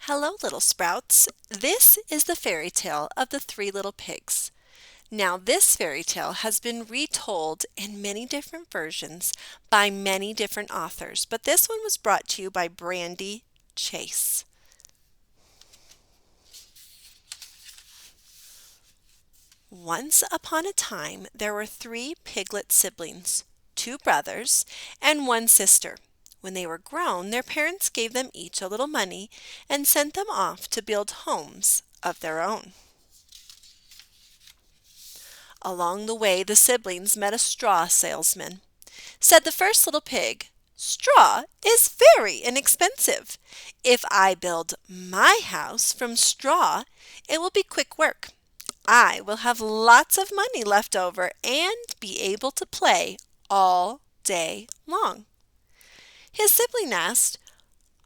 Hello, little sprouts. This is the fairy tale of the Three Little Pigs. Now, this fairy tale has been retold in many different versions by many different authors, but this one was brought to you by Brandi Chase. Once upon a time, there were three piglet siblings, two brothers, and one sister. When they were grown, their parents gave them each a little money and sent them off to build homes of their own. Along the way, the siblings met a straw salesman. Said the first little pig, "Straw is very inexpensive. If I build my house from straw, it will be quick work. I will have lots of money left over and be able to play all day long." His sibling asked,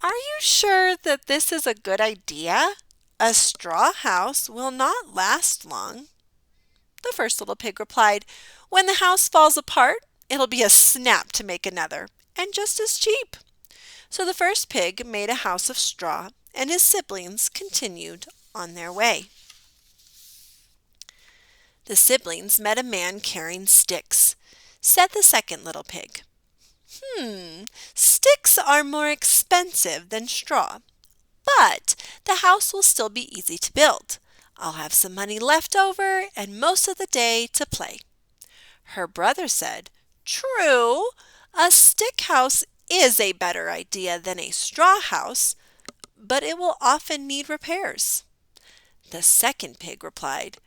"Are you sure that this is a good idea? A straw house will not last long." The first little pig replied, "When the house falls apart, it'll be a snap to make another, and just as cheap." So the first pig made a house of straw, and his siblings continued on their way. The siblings met a man carrying sticks. Said the second little pig, Sticks are more expensive than straw, but the house will still be easy to build. I'll have some money left over and most of the day to play." Her brother said, "True, a stick house is a better idea than a straw house, but it will often need repairs." The second pig replied,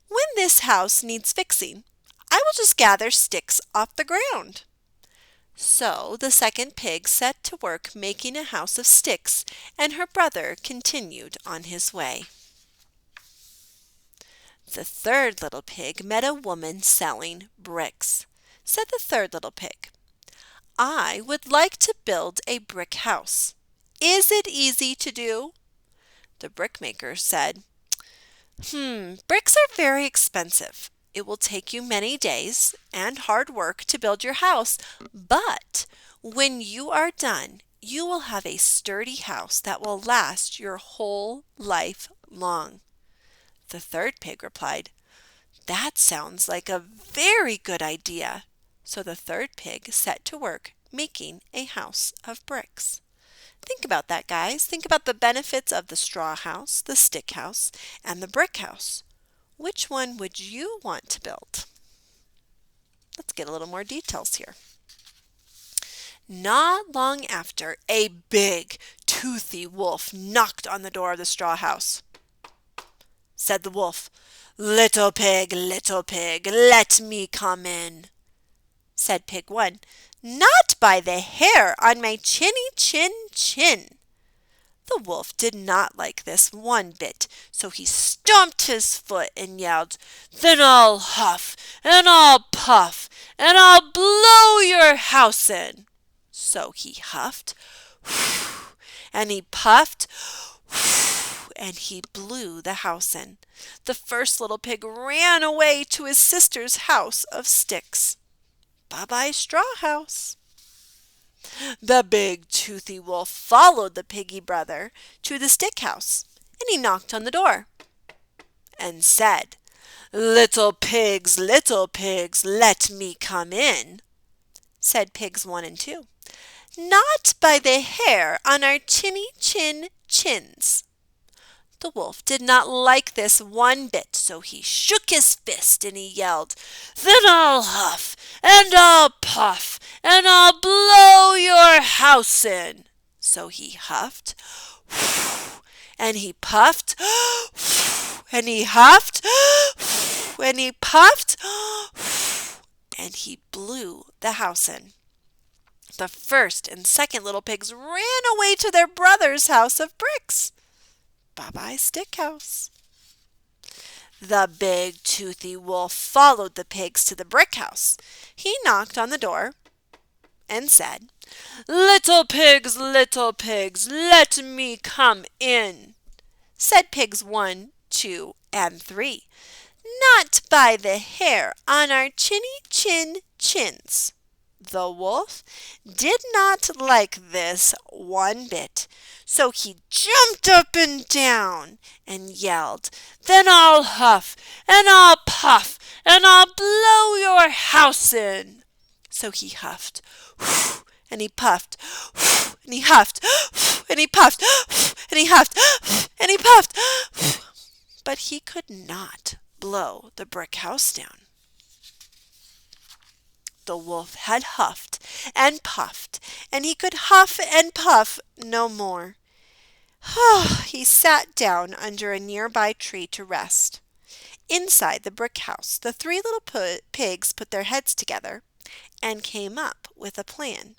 "When this house needs fixing, I will just gather sticks off the ground." So the second pig set to work making a house of sticks, and her brother continued on his way. The third little pig met a woman selling bricks. Said the third little pig, "I would like to build a brick house. Is it easy to do?" The brickmaker said, Bricks are very expensive. It will take you many days and hard work to build your house, but when you are done, you will have a sturdy house that will last your whole life long." The third pig replied, "That sounds like a very good idea." So the third pig set to work making a house of bricks. Think about that, guys. Think about the benefits of the straw house, the stick house, and the brick house. Which one would you want to build? Let's get a little more details here. Not long after, a big, toothy wolf knocked on the door of the straw house. Said the wolf, little pig, let me come in." Said pig one, "Not by the hair on my chinny chin." The wolf did not like this one bit, so he stomped his foot and yelled, "Then I'll huff, and I'll puff, and I'll blow your house in." So he huffed, and he puffed, and he blew the house in. The first little pig ran away to his sister's house of sticks. Bye-bye, straw house. The big toothy wolf followed the piggy brother to the stick house, and he knocked on the door and said, little pigs, let me come in." Said pigs 1 and 2, "Not by the hair on our chinny chins." The wolf did not like this one bit, so he shook his fist and he yelled, "Then I'll huff, and I'll puff, and I'll blow your house in." So he huffed, and he puffed, and he huffed, and he puffed, and he blew the house in. The first and second little pigs ran away to their brother's house of bricks. Bye-bye, stick house. The big toothy wolf followed the pigs to the brick house. He knocked on the door and said, little pigs, let me come in." Said pigs 1, 2, and 3, "Not by the hair on our chinny chins." The wolf did not like this one bit, so he jumped up and down and yelled, "Then I'll huff, and I'll puff, and I'll blow your house in." So he huffed, and he puffed, and he huffed, and he puffed, and he huffed, and he puffed, but he could not blow the brick house down. The wolf had huffed and puffed, and he could huff and puff no more. He sat down under a nearby tree to rest. Inside the brick house, the three little pigs put their heads together and came up with a plan.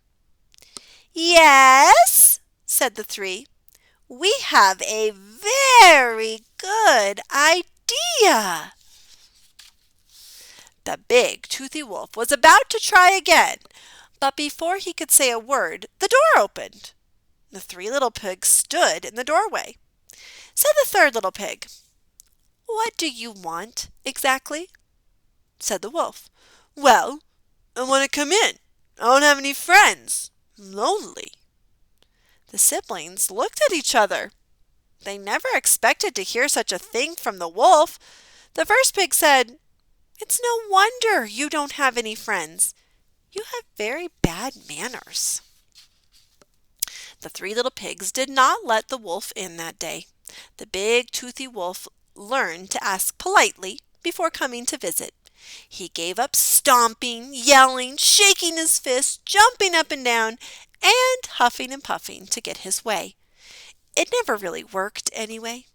"Yes," said the three, "we have a very good idea." The big, toothy wolf was about to try again, but before he could say a word, the door opened. The three little pigs stood in the doorway. Said the third little pig, "What do you want exactly?" Said the wolf, "Well, I want to come in. I don't have any friends. I'm lonely." The siblings looked at each other. They never expected to hear such a thing from the wolf. The first pig said, "It's no wonder you don't have any friends. You have very bad manners." The three little pigs did not let the wolf in that day. The big toothy wolf learned to ask politely before coming to visit. He gave up stomping, yelling, shaking his fists, jumping up and down, and huffing and puffing to get his way. It never really worked anyway.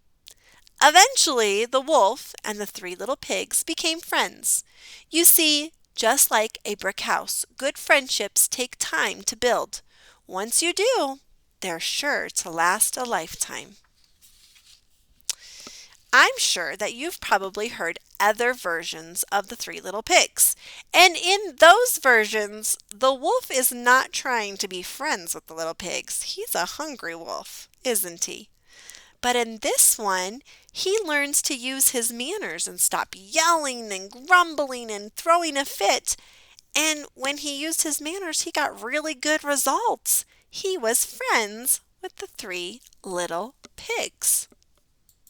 Eventually, the wolf and the three little pigs became friends. You see, just like a brick house, good friendships take time to build. Once you do, they're sure to last a lifetime. I'm sure that you've probably heard other versions of the three little pigs. And in those versions, the wolf is not trying to be friends with the little pigs. He's a hungry wolf, isn't he? But in this one, he learns to use his manners and stop yelling and grumbling and throwing a fit. And when he used his manners, he got really good results. He was friends with the three little pigs.